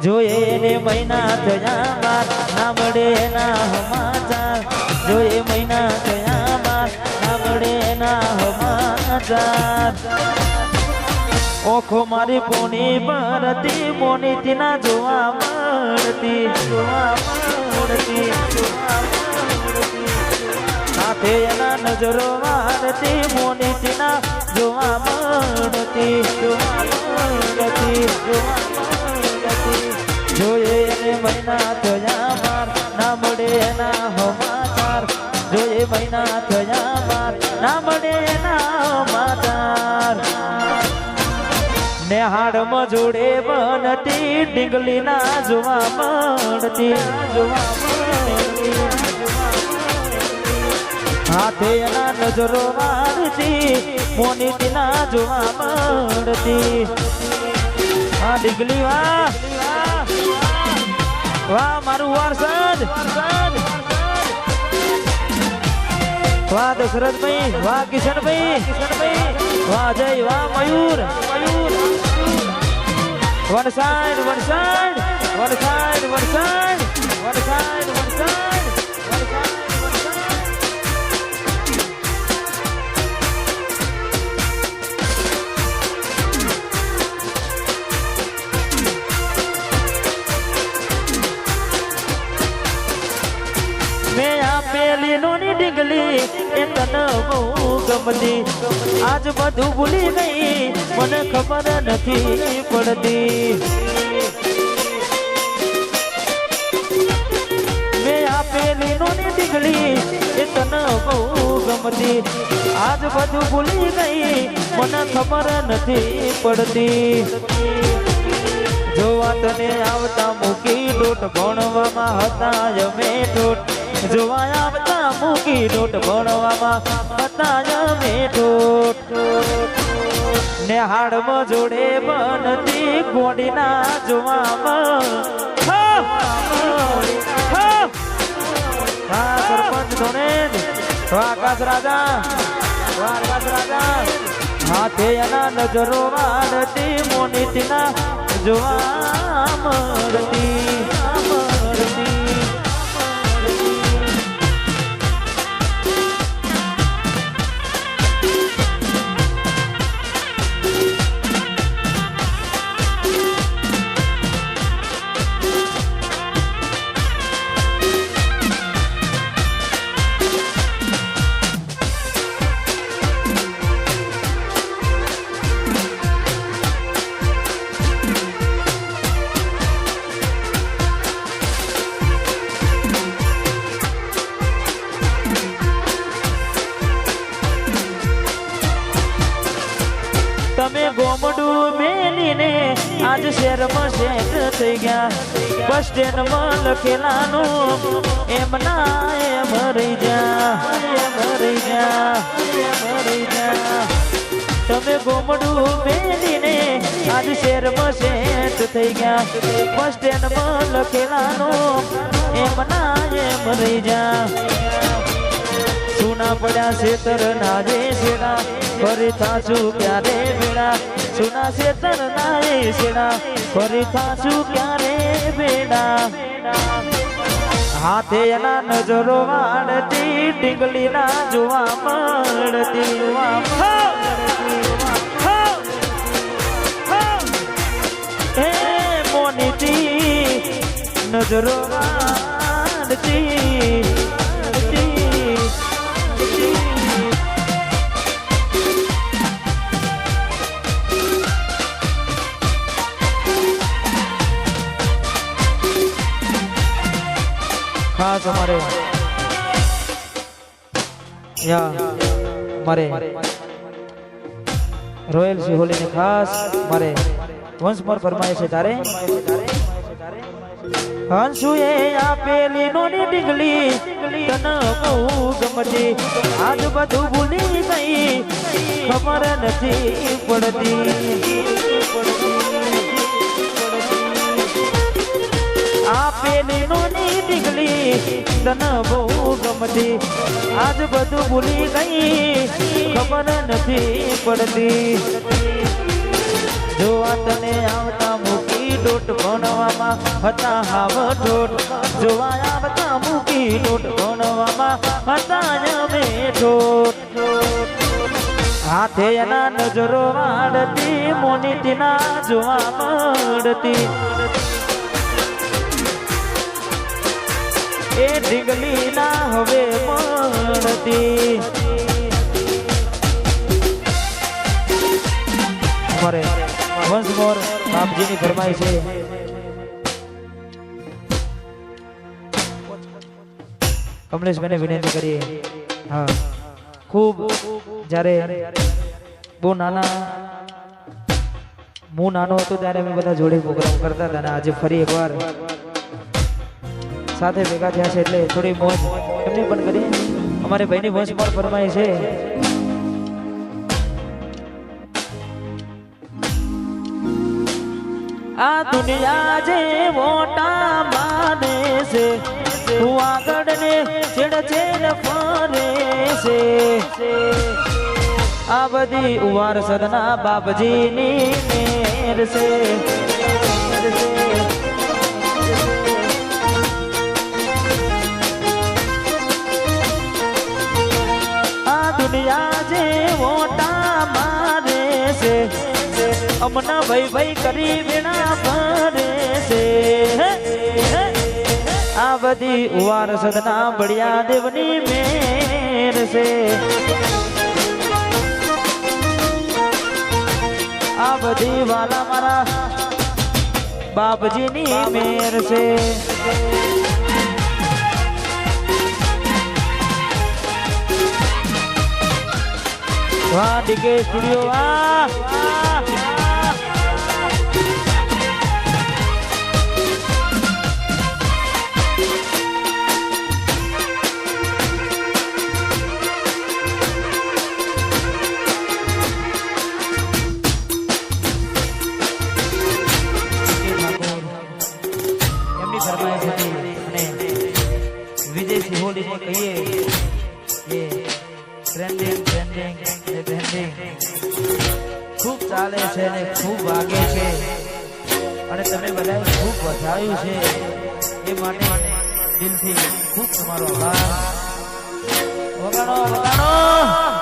જોઈએ એને મહિના થયા બાર ના મળે એના સમાચાર જોઈએ મહિના થયા બાર ના મળે એના સમાચાર ઓખો મારી પોની પરતી મોનીતી ના જોવા મળતી સાથે એના નજરો વારતી મોનીતી ના જોવા મળતી જોઈએ એને મહિના થયા બાર ના મળે એના સમાચાર જોઈએ મહિના થયા બાર ના મળે એના સમાચાર નેહાડમાં જોડે બનતી ડીંગલી ના જોવા મળતી હાથે એના નજરો મારતી મોનીતી ના જોવા મળતી આ ડીંગલી વાહ વાહ મારું વારસદ વાહ દશરથભાઈ વાહ કિશનભાઈ વાહ જય વાહ મયુર વરસાદ મેં આપેલી નોની ડીંગલી એ તને બહુ ગમતી આજ બધું ભૂલી ગઈ મને ખબર નથી પડતી મેં આપેલી નોની ડીંગલી એ તને બહુ ગમતી આજ બધું ભૂલી ગઈ મને ખબર નથી પડતી જોવા તને આવતા મૂકી ડોટ ભણવામાં હતા અમે ઠોટ જોવા આવતા મૂકી ડોટ ભણવામાં હતા અમે ઠોટ નેહાડમાં જોડે બનતી ગોડીના જોવામાં સરપંચ ધોને આકાશ રાજા હાથે એના નજરો વાળતી મોનીતીના જોવા મળતી તમે ગોમડું મેલીને આજ શહેરમાં શેક થઈ ગયા બસ સ્ટેન્ડમાં લખેલાનું એમ ના એમ રહી જા તમે ગોમડું મેલીને આજ શહેરમાં શેક થઈ ગયા બસ સ્ટેન્ડમાં લખેલાનું એમ ના એમ રહી જા સુના પડ્યા શેતર ના જે શેડા ફરી થાશું ક્યારે બેડા સુના શેતર ના એ શેડા ફરી થાશું ક્યારે બેડા હાથે એના નજરો વાળતી ડીંગલી ના જોવા મળતી હે મોનીતી નજરો વાળતી ખાસ અમારે મારે રોયલ સિહોલી ને ખાસ મારે વંશ પર ફરમાય છે તારે હંસુએ આપેલી નોની ડીંગલી તને બહુ ગમતી આજ બધું ભૂલી ગઈ ખબર નથી પડતી આપેલી નોની ડીંગલી તને બહુ ગમતી આજ બધું ભૂલી ગઈ ખબર નથી પડતી જોવા તને આવતા મૂકી ડોટ ભણવા ભણવામાં હતા હાવ ઠોઠ જોવાયા બધા મૂકી ઠોઠ ભણવામાં હતા અમે ઠોઠ હાથે એના નજરો વાળતી મોનીતીના જોવા મળતી એ ઢીંગલી ના હવે મળતી અમારે વંશ મોર બાપજીની ફરમાઈ છે કમલેશભાઈને વિનંતી કરીએ હા ખૂબ જ્યારે બહુ નાના હું નાનો હતો ત્યારે અમે બધા જોડે પ્રોગ્રામ કરતા હતા અને આજે ફરી એકવાર સાથે ભેગા થયા છે એટલે થોડી મોજ એમને પણ કરી અમારે ભાઈની વંશ પણ ફરમાય છે આ દુનિયા જે મોટા માને છે તું આગળ ને છેડ છેડ ફરે છે આ બધી ઉવાર સદના બાપજીની મેર છે આ દુનિયા જે મોટા મારે છે અમના ભાઈ ભાઈ કરી વિના ભરે છે આ બધી ઉવાર સદના બળિયા દેવની મેર છે આ બધી વાલા મારા બાપજીની મેર છે વાહ ડીકે સ્ટુડિયો વાહ વિદેશી હોલીને કહીએ કે ટ્રેન્ડિંગ ખૂબ ચાલે છે અને ખૂબ વાગે છે અને તમે બધાએ ખૂબ વધાવ્યું છે એ માટે દિલથી ખૂબ તમારો આભાર વગાડો વગાડો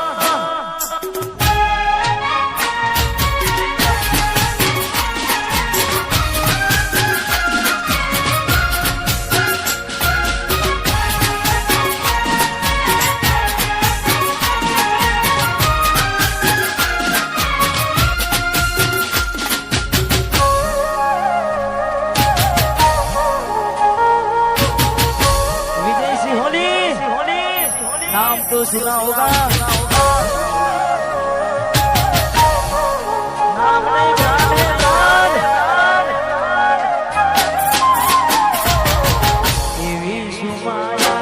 नाम तो सुना होगा नाम नहीं जाने एवी सुमाया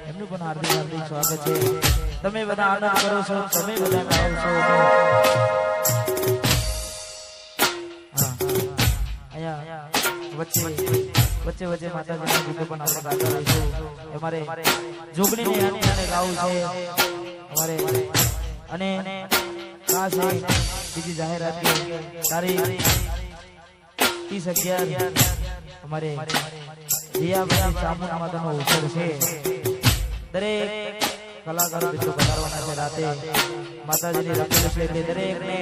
એમનું પણ હાર્દિક હાર્દિક સ્વાગત છે. તમે બધા આનંદ કરો છો, તમે બધા ગાઓ છો. અહીંયા વચ્ચે વચ્ચે માતાજીના ગીતો પણ આપણે ગાતા રહીશું. અમારે જોગણીને આને ગાવું છે અમારે. અને ખાસ બીજી જાહેરાત કે તારીખ 30/11 અમારે દિયાબેન ચામુંડા માતાનો ઉત્સવ છે. દરેક કલાકારો મિત્રો પધારવાના છે. રાતે માતાજીની રખેલ છે એટલે દરેકને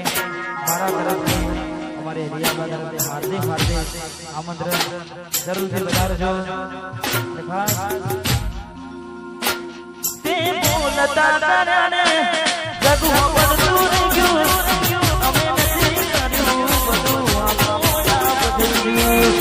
મારા તરફથી અમારે દિયાબા તરફથી હાર્દિક હાર્દિક આમંત્રણ જરૂરથી વધારજો. ખાસ તે બોલતા તારાને જગુ પડતું ગયું અમે નથી કર્યું બધું આપોયા બધું.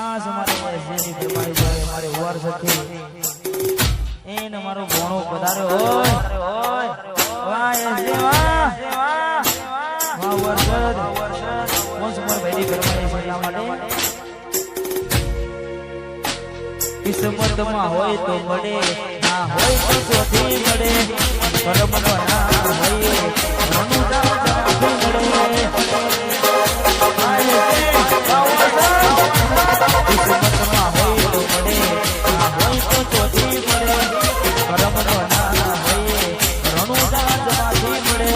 ખાસ અમારે જેની ફરમાઈ જાય અમારે વર્ષથી એને મારો ભણો પધાર્યો હોય વાહ એસજે વાહ વાહ વર્ષદ મોસમર ભાઈની ફરમાઈ છે એટલા માટે કિસ્મતમાં હોય તો મળે ના હોય તો કોથી મળે કર્મનો ના હોય મનુજા જાતી મળે કિસ્મતમાં હોય તો મળે ના હોય તો કોથી મળે કર્મનો ના હોય મનુજા જાતી મળે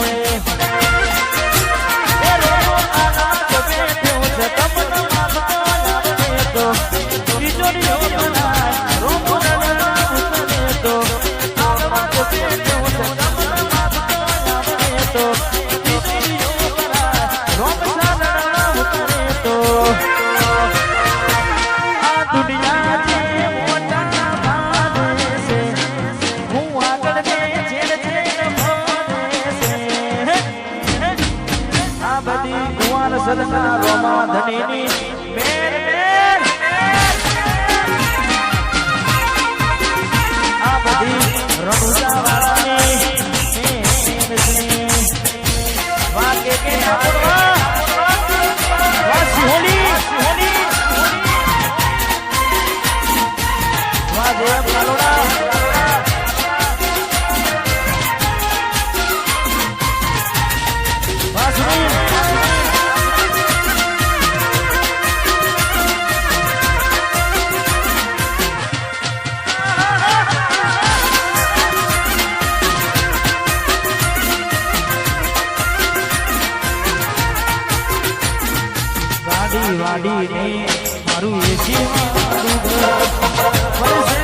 એ રોનો આના જમે તેઓ છે તમને માગતા તો તિજોરીઓ સદના રોમા ધનીની મેર મેર આ બધી રણુજા વાળાની વાકે કે વાહ સિહોલી વાહ જય કાલોડા વાહ સુની વાડી ને મારું એસી મારું ઘર વર્ષે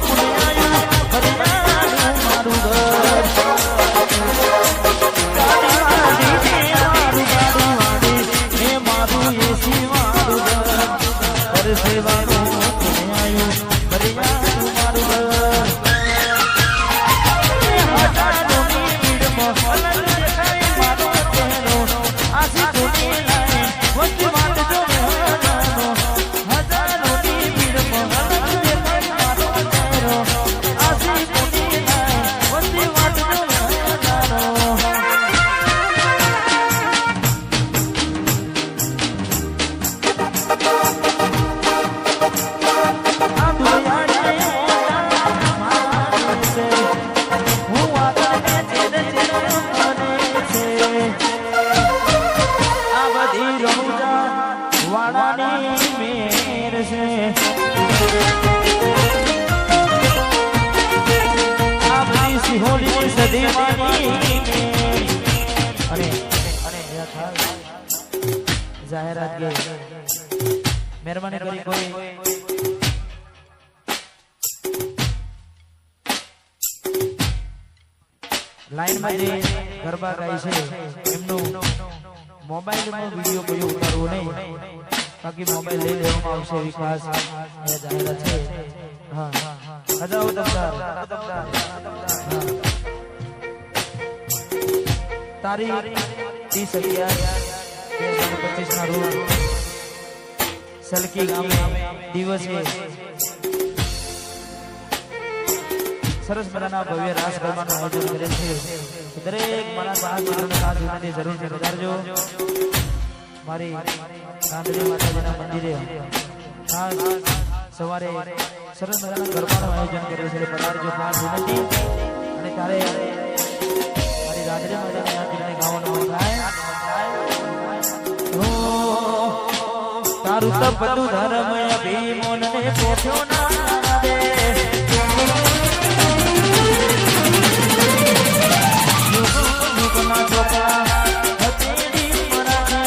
પુણ્યાયું હરિયાનું મારું ઘર વાડી ને મારું એસી મારું ઘર વર્ષે વાળું પુણ્યાયું હરિયાનું મારું ઘર હજારોની ભીડમાં અલગ દેખાય મારો ચહેરો આસી ધૂની લાય વચ્ચે જાહેરાત કે મહેરબાની કરી કોઈ લાઈન માં જે ગરબા ગાય છે એમનું મોબાઈલમાં વિડીયો કોઈ ઉતારવો નહીં બાકી મોબાઈલ લઈ લેવામાં આવશે વિકાસ એ જાહેરાત છે હા હજાઓ તમદાર તારીખ 30/11/2025 ના રોજ સલકી ગામે દિવસે સરસ મજાના ભવ્ય રાસ ગરબાનું આયોજન કરેલ છે દરેક મારા બાળ મિત્રોને ખાસ વિનંતી જરૂરથી પધારજો મારી ગાંધરી માતાજીના મંદિરે ખાસ સવારે સરસ મજાના ગરબાનું આયોજન કરેલ છે પધારજો ખાસ વિનંતી અને તારે મારી ગાંધરી માતાને યાદ કરીને ગાવાનું થાય તારું તપતું ધર્મ અભિમોન ને પોઠ્યો ના દે યુગના ચોપા હથેળી મરાને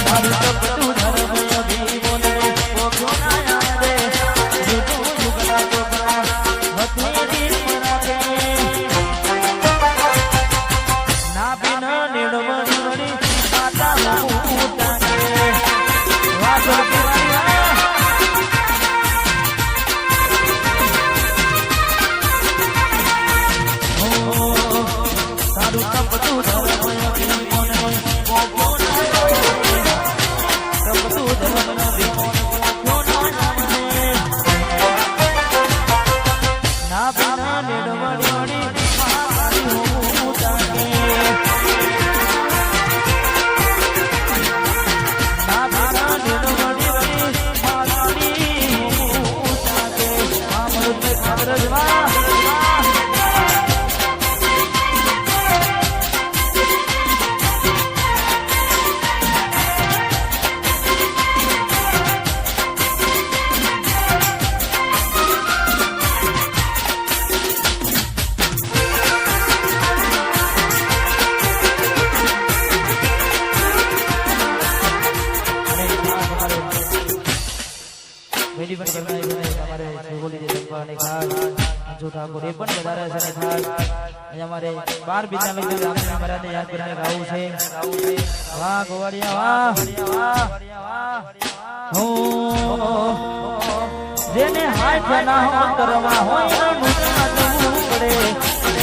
તારું તપતું ધર્મ અભિમોન ને પોઠ્યો ના દે યુગના ચોપા હથેળી મરાને ના બિના નિર્મળ મોટી પણ કરનારી છે તમારે સુગોલી જે સંપાને ખાસ અંજુ ઠાકોર એ પણ વધારે છે ને ખાસ અહીંયા અમારે 12 બીના લઈને રામજી મહારાજને યાદ કરીને ગાવું છે વાહ ગોવાળિયા વાહ હો જેને હાથ ના કરવા હોય મુના જવું પડે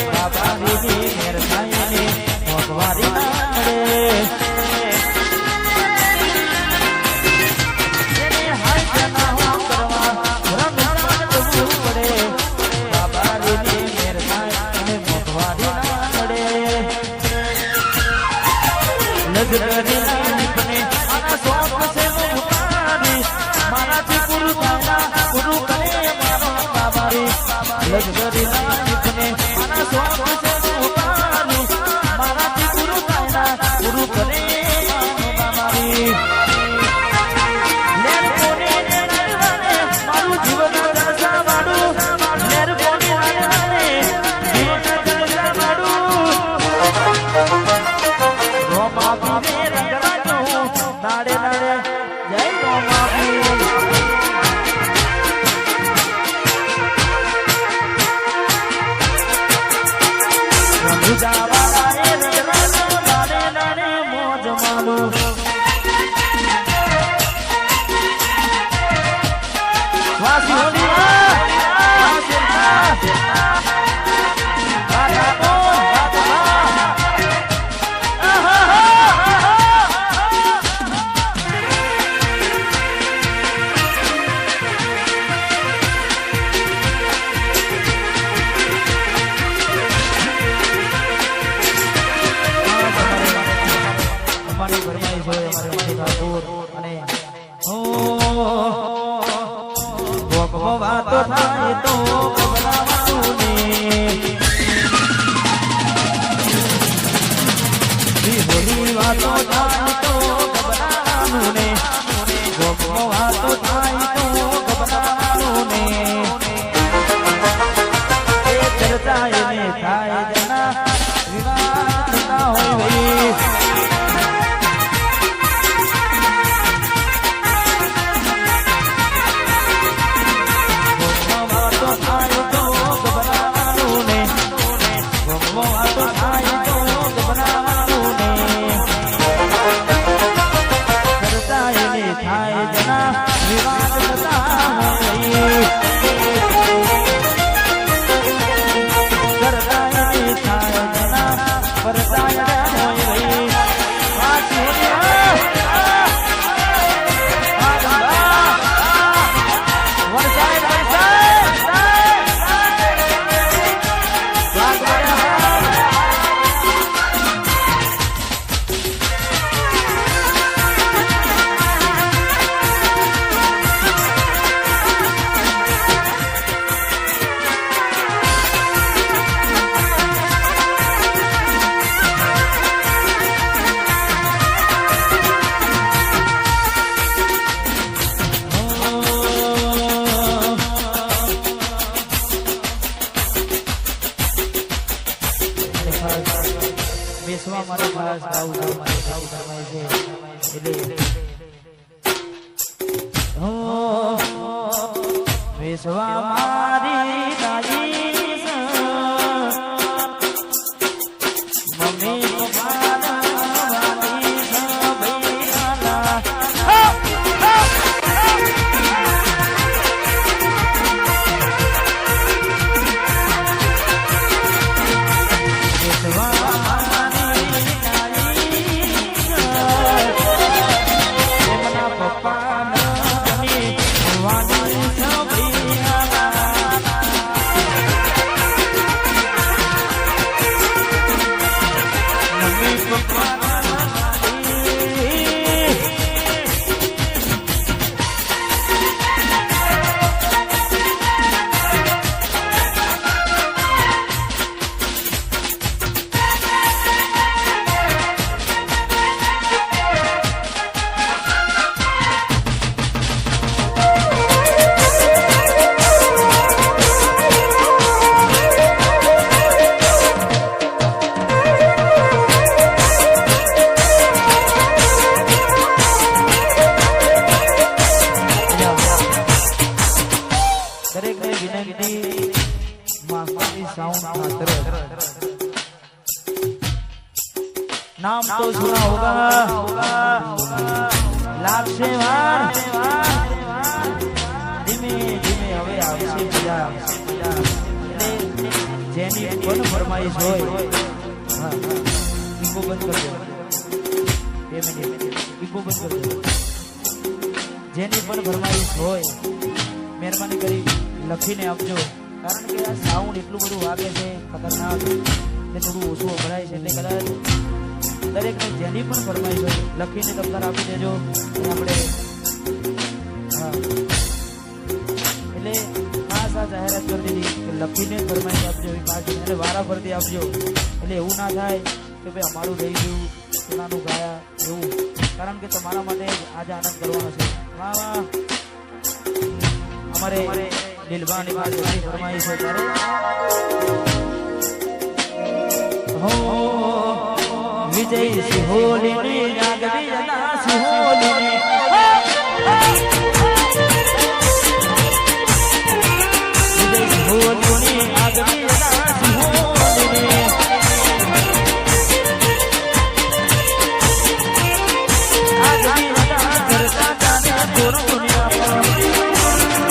બાબાની મેર થાય ને ભગવારી ના પડે Papa, तो सुना होगा लागशे वार धीमे धीमे હવે આવશે મજા જેની પણ ફરમાઈશ હોય હા ઈકો બંધ કરજો 2 મિનિટ ઈકો બંધ કરજો જેની પણ ફરમાઈશ હોય મહેરબાની કરી લખીને આપજો કારણ કે આ સાઉન્ડ એટલું બધું વાગે છે ખતરનાક ને થોડું ઓછું વપરાય છે એટલે કદાચ દરેકને જેની પણ ફરમાઈશ હોય લખીને દફતર આપી દેજો આપણે હા એટલે ખાસ આ જાહેરાત કરી દીધી કે લખીને ફરમાઈશ આપજો એ ખાસ એટલે વારા ફરતી આપજો એટલે એવું ના થાય કે ભાઈ અમારું રહી ગયું સોનાનું ગાયા એવું કારણ કે તમારા માટે આજે આનંદ કરવાનો છે વાહ વાહ અમારે દિલબાની પાસે ફરમાઈશ છે ત્યારે હો વિજય સિહોલીની નાગવીના સિહોલીની વિજય સિહોલીની નાગવીના સિહોલીની આગવીના કરતા જાને પૂરું દુનિયા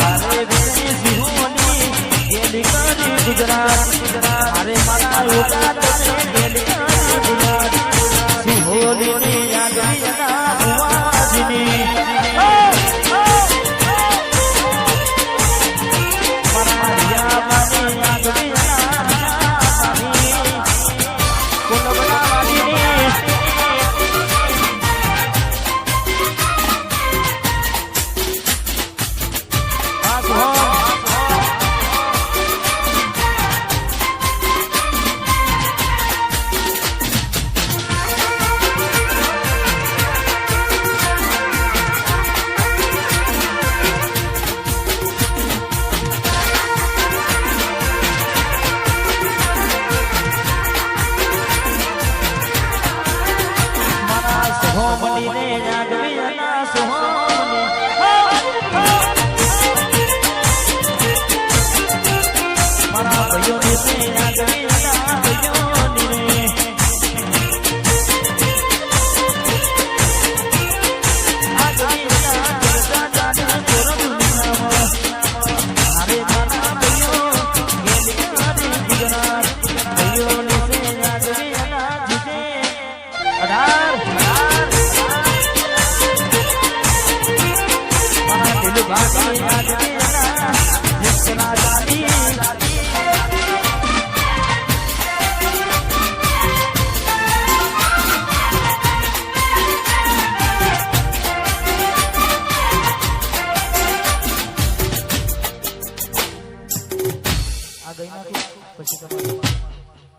અરે વિજય સિહોલી ગેલી કરી ગુજરાત અરે મારા ઉડા તમે ગેલી ગુજરાત સિહોલીની આગવીના ભુવાજીની મારા માની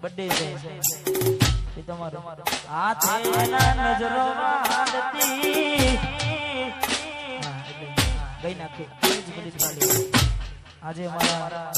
બર્થડે છે એ તમારો હાથે ના નજરો આદતી ગઈ નાખી આજે અમારા